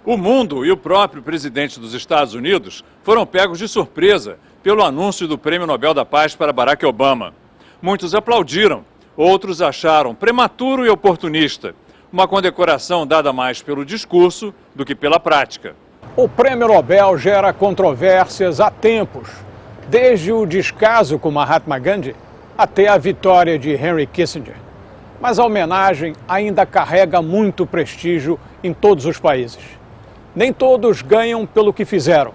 O mundo e o próprio presidente dos Estados Unidos foram pegos de surpresa pelo anúncio do Prêmio Nobel da Paz para Barack Obama. Muitos aplaudiram, outros acharam prematuro e oportunista, uma condecoração dada mais pelo discurso do que pela prática. O Prêmio Nobel gera controvérsias há tempos, desde o descaso com Mahatma Gandhi até a vitória de Henry Kissinger. Mas a homenagem ainda carrega muito prestígio em todos os países. Nem todos ganham pelo que fizeram.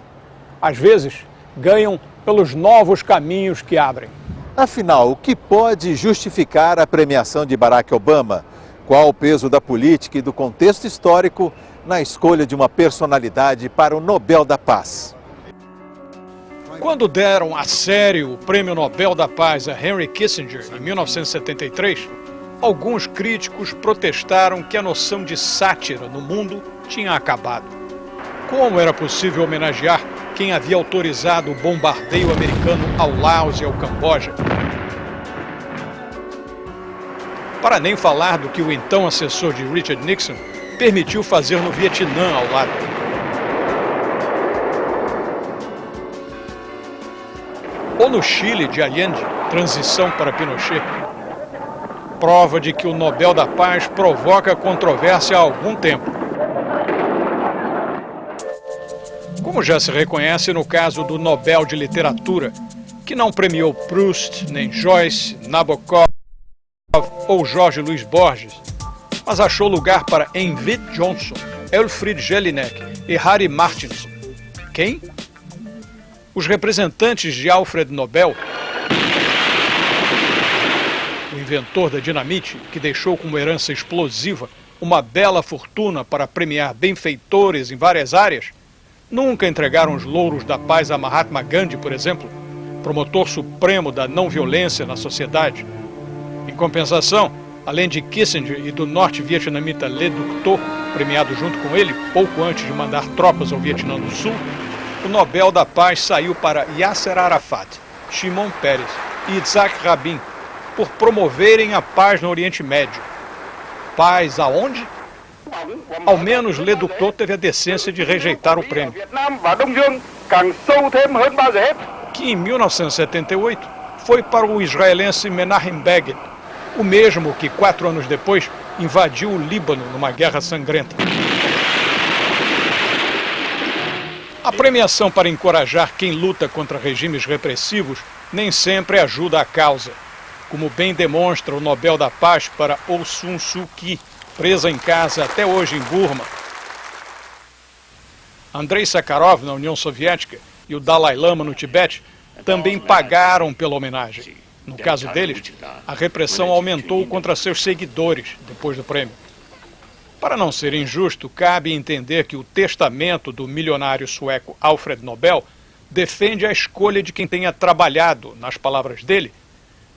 Às vezes, ganham pelos novos caminhos que abrem. Afinal, o que pode justificar a premiação de Barack Obama? Qual o peso da política e do contexto histórico na escolha de uma personalidade para o Nobel da Paz? Quando deram a sério o Prêmio Nobel da Paz a Henry Kissinger, em 1973, alguns críticos protestaram que a noção de sátira no mundo tinha acabado. Como era possível homenagear quem havia autorizado o bombardeio americano ao Laos e ao Camboja? Para nem falar do que o então assessor de Richard Nixon permitiu fazer no Vietnã ao lado. Ou no Chile de Allende, transição para Pinochet. Prova de que o Nobel da Paz provoca controvérsia há algum tempo. Como já se reconhece no caso do Nobel de Literatura, que não premiou Proust, nem Joyce, Nabokov ou Jorge Luiz Borges, mas achou lugar para Envid Johnson, Elfried Jelinek e Harry Martinson. Quem? Os representantes de Alfred Nobel, o inventor da dinamite, que deixou como herança explosiva uma bela fortuna para premiar benfeitores em várias áreas, nunca entregaram os louros da paz a Mahatma Gandhi, por exemplo, promotor supremo da não-violência na sociedade. Em compensação, além de Kissinger e do norte-vietnamita Le Duc Tho, premiado junto com ele pouco antes de mandar tropas ao Vietnã do Sul, o Nobel da Paz saiu para Yasser Arafat, Shimon Peres e Yitzhak Rabin, por promoverem a paz no Oriente Médio. Paz aonde? Ao menos Le Duc Tho teve a decência de rejeitar o prêmio. Que em 1978 foi para o israelense Menachem Begin, o mesmo que 4 anos depois invadiu o Líbano numa guerra sangrenta. A premiação para encorajar quem luta contra regimes repressivos nem sempre ajuda a causa, como bem demonstra o Nobel da Paz para Aung San Suu Kyi, presa em casa até hoje em Burma. Andrei Sakharov na União Soviética e o Dalai Lama no Tibete também pagaram pela homenagem. No caso deles, a repressão aumentou contra seus seguidores depois do prêmio. Para não ser injusto, cabe entender que o testamento do milionário sueco Alfred Nobel defende a escolha de quem tenha trabalhado, nas palavras dele,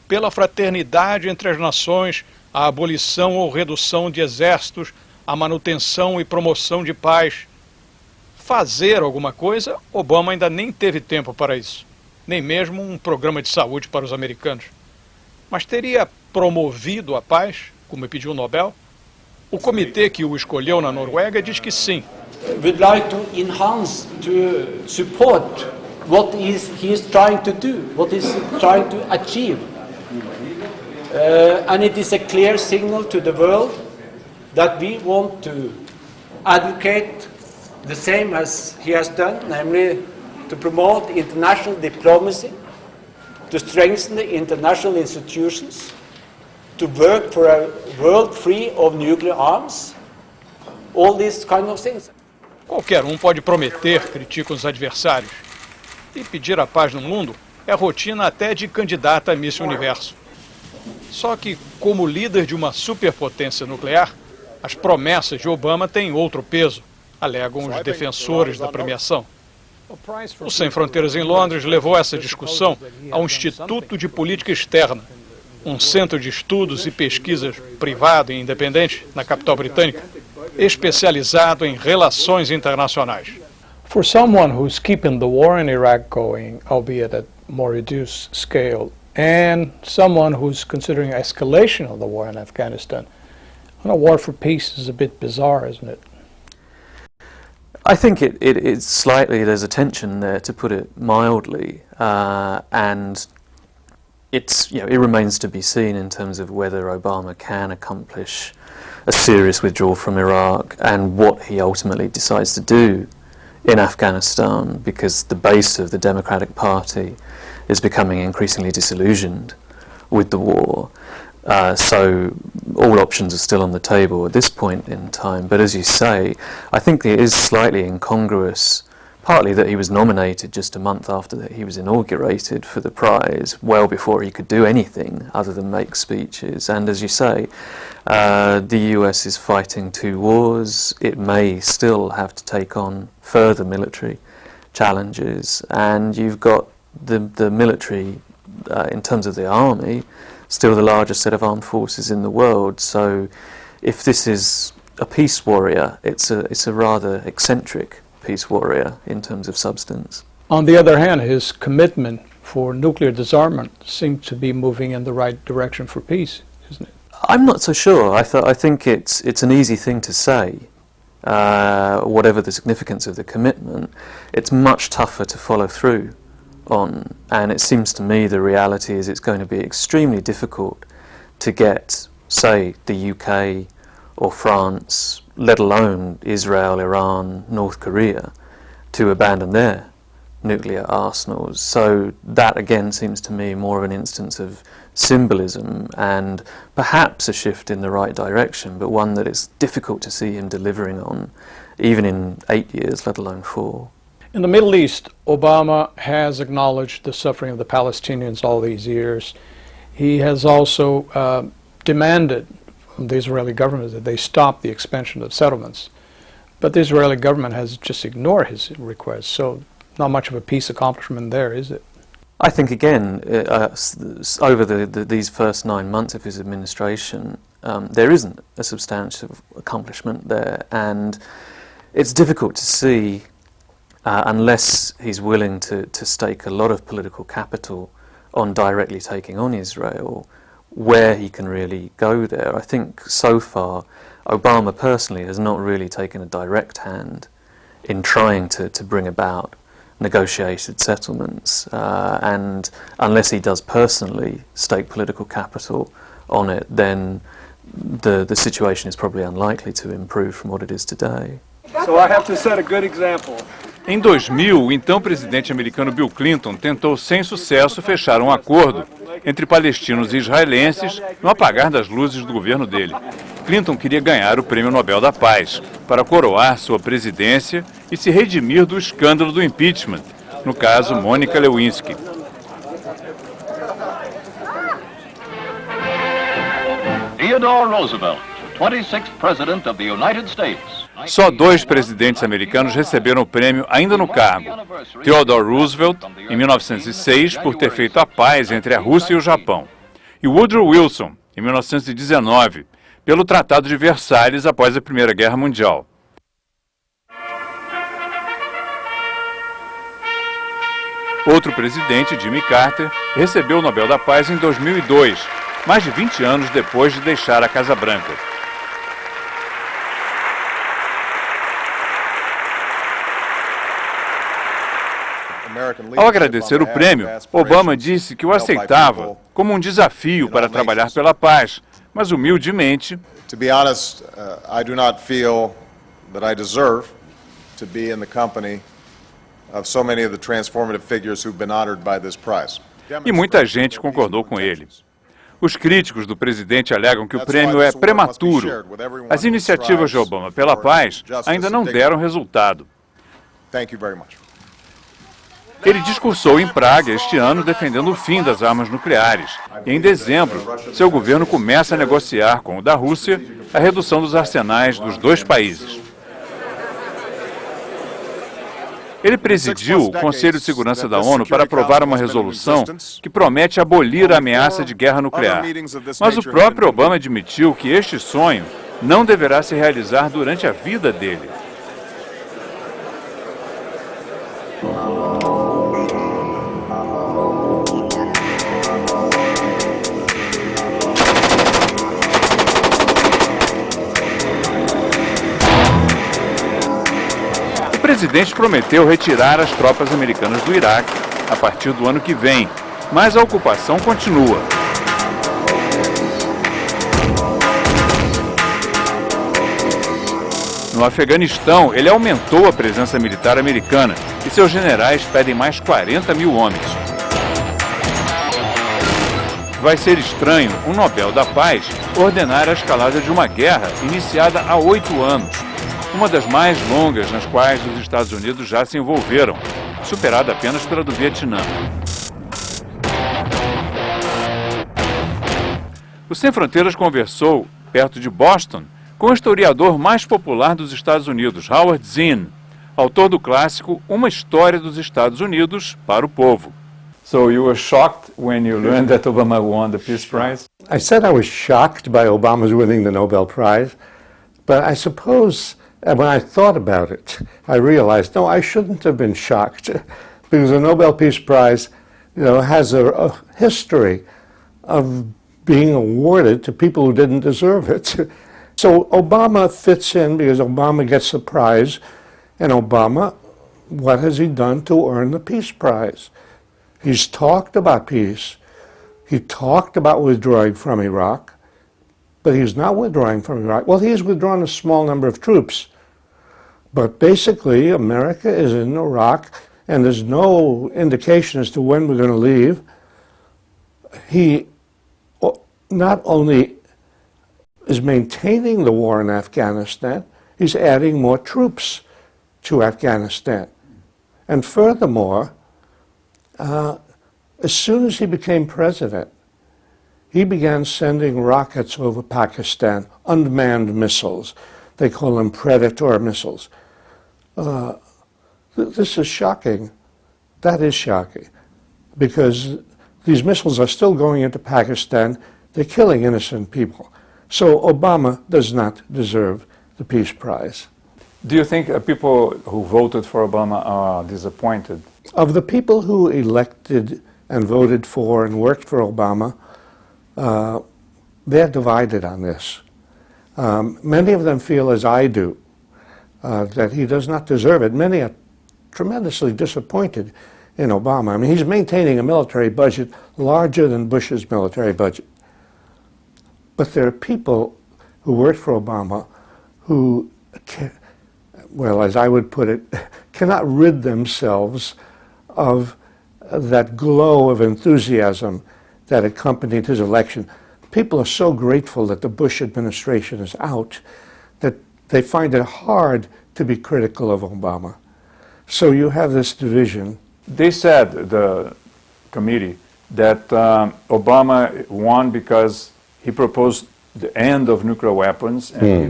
pela fraternidade entre as nações, a abolição ou redução de exércitos, a manutenção e promoção de paz. Fazer alguma coisa, Obama ainda nem teve tempo para isso, nem mesmo um programa de saúde para os americanos. Mas teria promovido a paz, como pediu o Nobel? O comitê que o escolheu na Noruega diz que sim. Would like to enhance, to support what he is trying to do, what he is trying to achieve. And it is a clear signal to the world that we want to advocate the same as he has done, namely to promote international diplomacy, to strengthen the international institutions, to work for a world free of nuclear arms, all these kind of things. Qualquer um pode prometer, criticam os adversários. E pedir a paz no mundo é rotina até de candidata a Miss Universo. Só que, como líder de uma superpotência nuclear, as promessas de Obama têm outro peso, alegam os defensores da premiação. O Sem Fronteiras em Londres levou essa discussão ao Instituto de Política Externa, um centro de estudos e pesquisas privado e independente na capital britânica, especializado em relações internacionais. For someone who's keeping the war in Iraq going, albeit at more reduced scale, and someone who's considering escalation of the war in Afghanistan, a war for peace is a bit bizarre, isn't it? I think it's slightly, there's a tension there, to put it mildly, and it remains to be seen in terms of whether Obama can accomplish a serious withdrawal from Iraq and what he ultimately decides to do in Afghanistan, because the base of the Democratic Party is becoming increasingly disillusioned with the war. So all options are still on the table at this point in time. But as you say, I think it is slightly incongruous, partly that he was nominated just a month after that he was inaugurated for the prize, well before he could do anything other than make speeches. And as you say, the US is fighting two wars. It may still have to take on further military challenges. And you've got the military, in terms of the army, still the largest set of armed forces in the world. So if this is a peace warrior, it's a rather eccentric peace warrior in terms of substance. On the other hand, his commitment for nuclear disarmament seems to be moving in the right direction for peace, isn't it? I'm not so sure. I think it's an easy thing to say, whatever the significance of the commitment. It's much tougher to follow through on, and it seems to me the reality is it's going to be extremely difficult to get, say, the UK or France, let alone Israel, Iran, North Korea, to abandon their nuclear arsenals. So that again seems to me more of an instance of symbolism and perhaps a shift in the right direction, but one that it's difficult to see him delivering on, even in 8 years, let alone 4. In the Middle East, Obama has acknowledged the suffering of the Palestinians all these years. He has also demanded from the Israeli government that they stop the expansion of settlements. But the Israeli government has just ignored his request, so not much of a peace accomplishment there, is it? I think, again, over these first 9 months of his administration, there isn't a substantial accomplishment there, and it's difficult to see, unless he's willing to stake a lot of political capital on directly taking on Israel, where he can really go there. I think so far Obama personally has not really taken a direct hand in trying to bring about negotiated settlements, and unless he does personally stake political capital on it, then the situation is probably unlikely to improve from what it is today. So I have to set a good example. Em 2000, o então presidente americano Bill Clinton tentou sem sucesso fechar um acordo entre palestinos e israelenses no apagar das luzes do governo dele. Clinton queria ganhar o Prêmio Nobel da Paz para coroar sua presidência e se redimir do escândalo do impeachment, no caso Monica Lewinsky. Theodore Roosevelt, 26th President of the United States. Só 2 presidentes americanos receberam o prêmio ainda no cargo. Theodore Roosevelt, em 1906, por ter feito a paz entre a Rússia e o Japão. E Woodrow Wilson, em 1919, pelo Tratado de Versalhes após a Primeira Guerra Mundial. Outro presidente, Jimmy Carter, recebeu o Nobel da Paz em 2002, mais de 20 anos depois de deixar a Casa Branca. Ao agradecer o prêmio, Obama disse que o aceitava como um desafio para trabalhar pela paz, mas humildemente, To be honest, I do not feel that I deserve to be in the company of so many of the transformative figures who've been honored by this prize. e muita gente concordou com ele. Os críticos do presidente alegam que o prêmio é prematuro. As iniciativas de Obama pela paz ainda não deram resultado. Thank you very much. Ele discursou em Praga este ano defendendo o fim das armas nucleares. E em dezembro, seu governo começa a negociar com o da Rússia a redução dos arsenais dos 2 países. Ele presidiu o Conselho de Segurança da ONU para aprovar uma resolução que promete abolir a ameaça de guerra nuclear. Mas o próprio Obama admitiu que este sonho não deverá se realizar durante a vida dele. presidente prometeu retirar as tropas americanas do Iraque a partir do ano que vem, mas a ocupação continua. No Afeganistão, ele aumentou a presença militar americana e seus generais pedem mais 40 mil homens. Vai ser estranho um Nobel da Paz ordenar a escalada de uma guerra iniciada há 8 anos, uma das mais longas nas quais os Estados Unidos já se envolveram, superada apenas pela do Vietnã. O Sem Fronteiras conversou, perto de Boston, com o historiador mais popular dos Estados Unidos, Howard Zinn, autor do clássico Uma História dos Estados Unidos para o Povo. So you were shocked when you learned that Obama won the Peace Prize? I said I was shocked by Obama's winning the Nobel Prize, but I suppose when I thought about it, I realized, no, I shouldn't have been shocked, because the Nobel Peace Prize, has a history of being awarded to people who didn't deserve it. So Obama fits in because Obama gets the prize, and Obama, what has he done to earn the Peace Prize? He's talked about peace. He talked about withdrawing from Iraq, but he's not withdrawing from Iraq. Well, he's withdrawn a small number of troops, but basically America is in Iraq, and there's no indication as to when we're going to leave. He not only is maintaining the war in Afghanistan, he's adding more troops to Afghanistan. And furthermore, as soon as he became president, he began sending rockets over Pakistan, unmanned missiles. They call them Predator missiles. This is shocking. That is shocking, because these missiles are still going into Pakistan. They're killing innocent people. So Obama does not deserve the Peace Prize. Do you think people who voted for Obama are disappointed? Of the people who elected and voted for and worked for Obama, they're divided on this. Many of them feel, as I do, that he does not deserve it. Many are tremendously disappointed in Obama. I mean, he's maintaining a military budget larger than Bush's military budget. But there are people who worked for Obama who, well, as I would put it, cannot rid themselves of that glow of enthusiasm that accompanied his election. People are so grateful that the Bush administration is out that they find it hard to be critical of Obama. So you have this division. They said, the committee, that Obama won because he proposed the end of nuclear weapons, and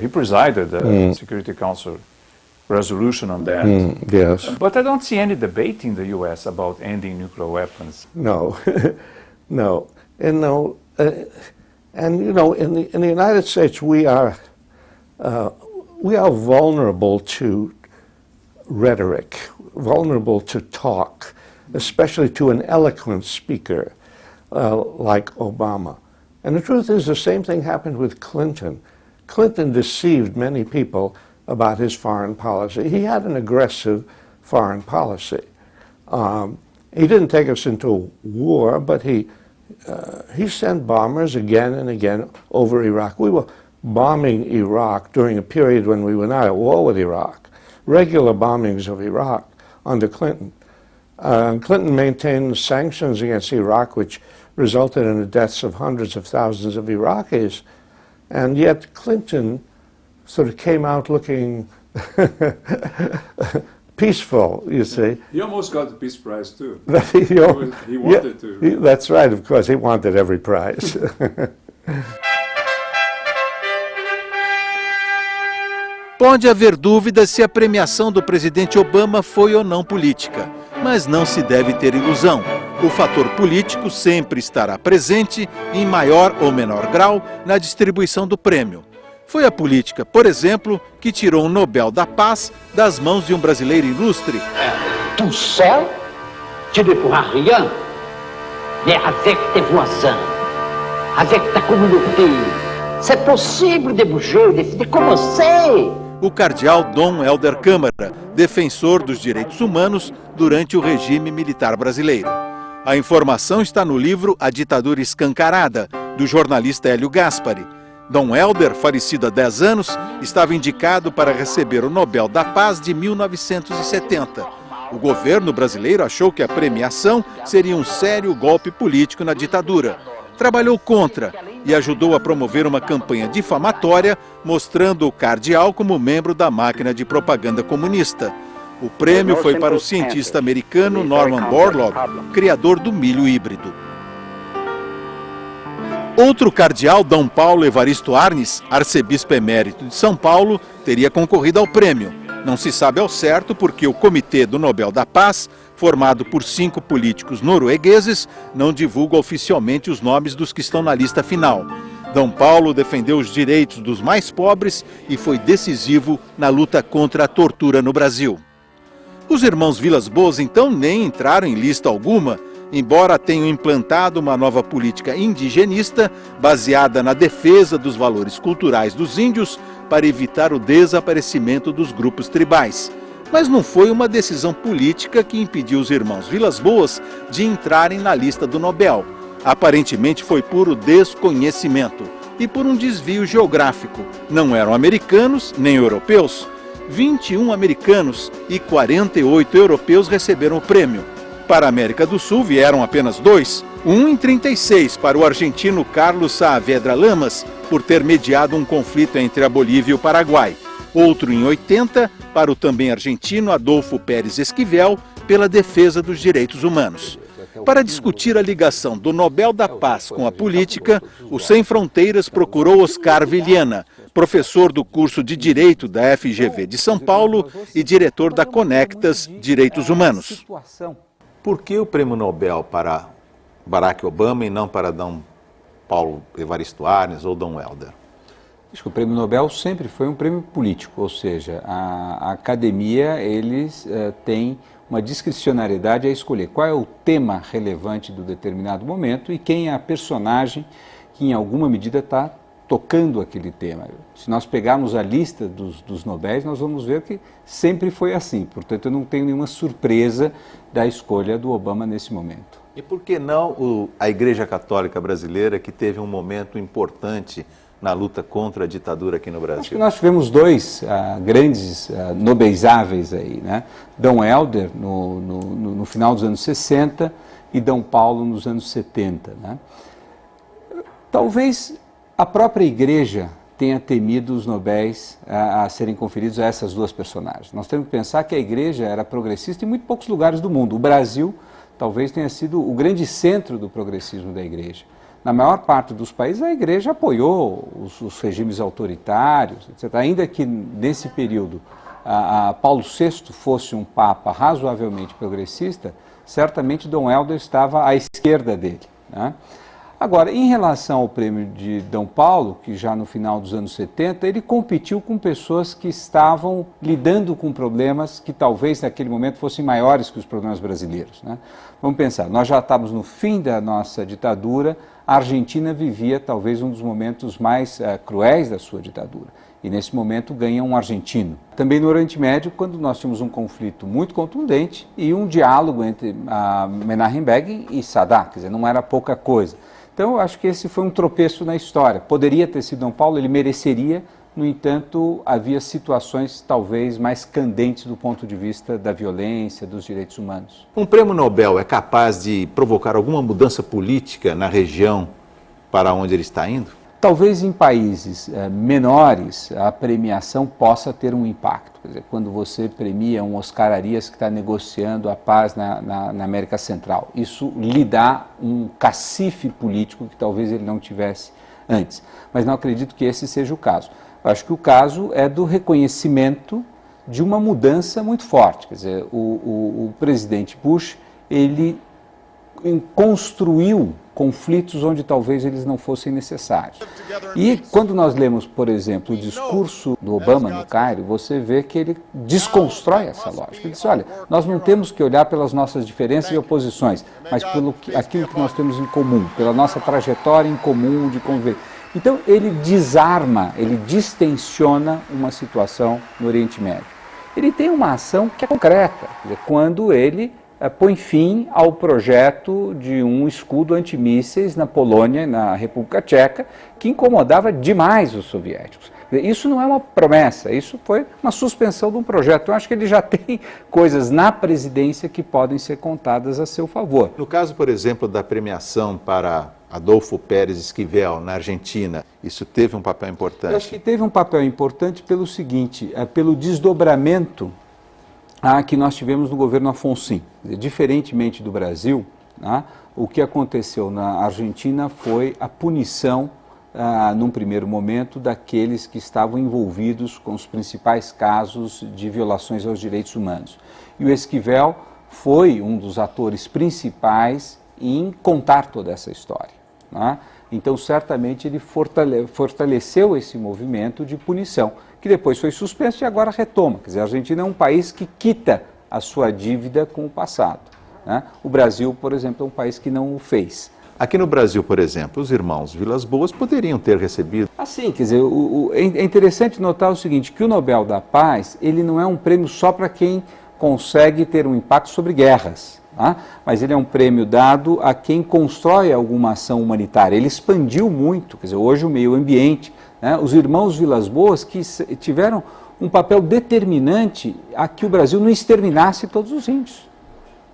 he presided the Security Council resolution on that. Yes. But I don't see any debate in the U.S. about ending nuclear weapons. No, no, and no, and in the United States we are vulnerable to rhetoric, vulnerable to talk, especially to an eloquent speaker like Obama. And the truth is, the same thing happened with Clinton. Clinton deceived many people about his foreign policy. He had an aggressive foreign policy. He didn't take us into war, but he sent bombers again and again over Iraq. We were bombing Iraq during a period when we were not at war with Iraq. Regular bombings of Iraq under Clinton. Clinton maintained sanctions against Iraq, which resulted in the deaths of hundreds of thousands of Iraqis. And yet Clinton sort of came out looking peaceful, you see. He almost got the Peace Prize, too. He wanted to. That's right, of course, he wanted every prize. Pode haver dúvidas se a premiação do presidente Obama foi ou não política, mas não se deve ter ilusão. O fator político sempre estará presente, em maior ou menor grau, na distribuição do prêmio. Foi a política, por exemplo, que tirou o Nobel da Paz das mãos de um brasileiro ilustre. Tout seul, tu ne pourras rien, mais avec tes voisins, avec ta communauté, c'est possible de bouger, de commencer. o cardeal Dom Helder Câmara, defensor dos direitos humanos durante o regime militar brasileiro. A informação está no livro A Ditadura Escancarada, do jornalista Hélio Gaspari. Dom Helder, falecido há 10 anos, estava indicado para receber o Nobel da Paz de 1970. O governo brasileiro achou que a premiação seria um sério golpe político na ditadura. Trabalhou contra e ajudou a promover uma campanha difamatória, mostrando o cardeal como membro da máquina de propaganda comunista. O prêmio foi para o cientista americano Norman Borlaug, criador do milho híbrido. Outro cardeal, D. Paulo Evaristo Arnes, arcebispo emérito de São Paulo, teria concorrido ao prêmio. Não se sabe ao certo porque o Comitê do Nobel da Paz, formado por 5 políticos noruegueses, não divulga oficialmente os nomes dos que estão na lista final. D. Paulo defendeu os direitos dos mais pobres e foi decisivo na luta contra a tortura no Brasil. Os irmãos Vilas Boas, então, nem entraram em lista alguma, embora tenham implantado uma nova política indigenista baseada na defesa dos valores culturais dos índios para evitar o desaparecimento dos grupos tribais. Mas não foi uma decisão política que impediu os irmãos Vilas Boas de entrarem na lista do Nobel. Aparentemente foi puro desconhecimento e por um desvio geográfico. Não eram americanos nem europeus. 21 americanos e 48 europeus receberam o prêmio. Para a América do Sul vieram apenas 2, um em 36 para o argentino Carlos Saavedra Lamas, por ter mediado um conflito entre a Bolívia e o Paraguai. Outro em 80 para o também argentino Adolfo Pérez Esquivel, pela defesa dos direitos humanos. Para discutir a ligação do Nobel da Paz com a política, o Sem Fronteiras procurou Oscar Vilhena, professor do curso de Direito da FGV de São Paulo e diretor da Conectas Direitos Humanos. Por que o prêmio Nobel para Barack Obama e não para D. Paulo Evaristo Arnes ou Dom Helder? Acho que o prêmio Nobel sempre foi um prêmio político, ou seja, a academia eles têm uma discricionariedade a escolher qual é o tema relevante do determinado momento e quem é a personagem que em alguma medida está tocando aquele tema. Se nós pegarmos a lista dos Nobéis, nós vamos ver que sempre foi assim. Portanto, eu não tenho nenhuma surpresa da escolha do Obama nesse momento. E por que não a Igreja Católica Brasileira, que teve um momento importante na luta contra a ditadura aqui no Brasil? Acho que nós tivemos 2 grandes nobeizáveis aí, né? Dom Helder no final dos anos 60 e Dom Paulo nos anos 70, né? Talvez a própria Igreja tenha temido os Nobéis a serem conferidos a essas 2 personagens. Nós temos que pensar que a Igreja era progressista em muito poucos lugares do mundo. O Brasil talvez tenha sido o grande centro do progressismo da Igreja. Na maior parte dos países, a Igreja apoiou os regimes autoritários, etc. Ainda que nesse período Paulo VI fosse um papa razoavelmente progressista, certamente Dom Helder estava à esquerda dele, né? Agora, em relação ao prêmio de D. Paulo, que já no final dos anos 70, ele competiu com pessoas que estavam lidando com problemas que talvez naquele momento fossem maiores que os problemas brasileiros, né? Vamos pensar, nós já estávamos no fim da nossa ditadura, a Argentina vivia talvez um dos momentos mais cruéis da sua ditadura. E nesse momento ganha um argentino. Também no Oriente Médio, quando nós tínhamos um conflito muito contundente e um diálogo entre Menachem Begin e Sadat, quer dizer, não era pouca coisa. Então, eu acho que esse foi um tropeço na história. Poderia ter sido D. Paulo, ele mereceria, no entanto, havia situações talvez mais candentes do ponto de vista da violência, dos direitos humanos. Um prêmio Nobel é capaz de provocar alguma mudança política na região para onde ele está indo? Talvez em países menores a premiação possa ter um impacto. Quer dizer, quando você premia um Oscar Arias que está negociando a paz na América Central, isso lhe dá um cacife político que talvez ele não tivesse antes. Mas não acredito que esse seja o caso. Eu acho que o caso é do reconhecimento de uma mudança muito forte. Quer dizer, o presidente Bush, ele construiu conflitos onde talvez eles não fossem necessários. E quando nós lemos, por exemplo, o discurso do Obama no Cairo, você vê que ele desconstrói essa lógica. Ele diz, olha, nós não temos que olhar pelas nossas diferenças e oposições, mas pelo aquilo que nós temos em comum, pela nossa trajetória em comum de conviver. Então ele desarma, ele distensiona uma situação no Oriente Médio. Ele tem uma ação que é concreta, quer dizer, quando ele põe fim ao projeto de um escudo antimísseis na Polônia, na República Tcheca, que incomodava demais os soviéticos. Isso não é uma promessa, isso foi uma suspensão de um projeto. Eu acho que ele já tem coisas na presidência que podem ser contadas a seu favor. No caso, por exemplo, da premiação para Adolfo Pérez Esquivel, na Argentina, isso teve um papel importante? Eu acho que teve um papel importante pelo seguinte, pelo desdobramento que nós tivemos no governo Alfonsín. Diferentemente do Brasil, o que aconteceu na Argentina foi a punição, num primeiro momento, daqueles que estavam envolvidos com os principais casos de violações aos direitos humanos. E o Esquivel foi um dos atores principais em contar toda essa história. Então, certamente, ele fortaleceu esse movimento de punição, que depois foi suspenso e agora retoma. Quer dizer, a Argentina é um país que quita a sua dívida com o passado. O Brasil, por exemplo, é um país que não o fez. Aqui no Brasil, por exemplo, os irmãos Vilas Boas poderiam ter recebido. Sim, quer dizer, é interessante notar o seguinte, que o Nobel da Paz, ele não é um prêmio só para quem consegue ter um impacto sobre guerras, mas ele é um prêmio dado a quem constrói alguma ação humanitária. Ele expandiu muito, quer dizer, hoje o meio ambiente, os irmãos Vilas Boas que tiveram um papel determinante a que o Brasil não exterminasse todos os índios.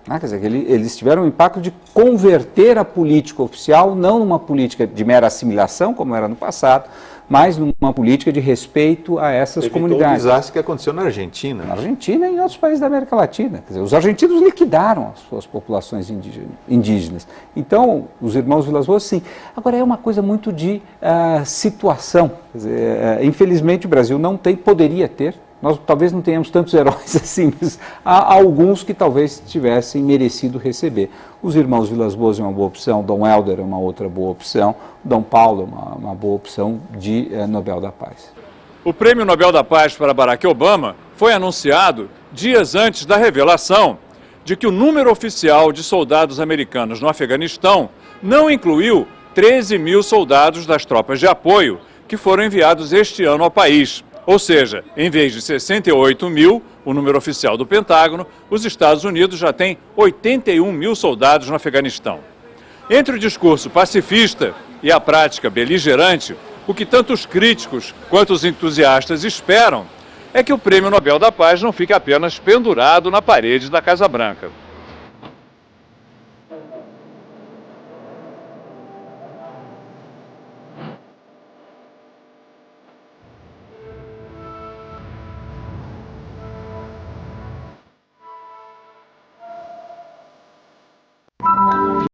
Quer dizer, eles tiveram o impacto de converter a política oficial, não numa política de mera assimilação, como era no passado, mas numa política de respeito a essas comunidades. O desastre que aconteceu na Argentina. Na Argentina e em outros países da América Latina. Quer dizer, os argentinos liquidaram as suas populações indígenas. Então, os irmãos Vilas Boas, sim. Agora, é uma coisa muito de situação. Quer dizer, infelizmente, o Brasil não tem, poderia ter. Nós talvez não tenhamos tantos heróis assim, mas há alguns que talvez tivessem merecido receber. Os irmãos Vilas Boas é uma boa opção, Dom Helder é uma outra boa opção, Dom Paulo é uma boa opção de Nobel da Paz. O Prêmio Nobel da Paz para Barack Obama foi anunciado dias antes da revelação de que o número oficial de soldados americanos no Afeganistão não incluiu 13 mil soldados das tropas de apoio que foram enviados este ano ao país. Ou seja, em vez de 68 mil, o número oficial do Pentágono, os Estados Unidos já têm 81 mil soldados no Afeganistão. Entre o discurso pacifista e a prática beligerante, o que tanto os críticos quanto os entusiastas esperam é que o Prêmio Nobel da Paz não fique apenas pendurado na parede da Casa Branca.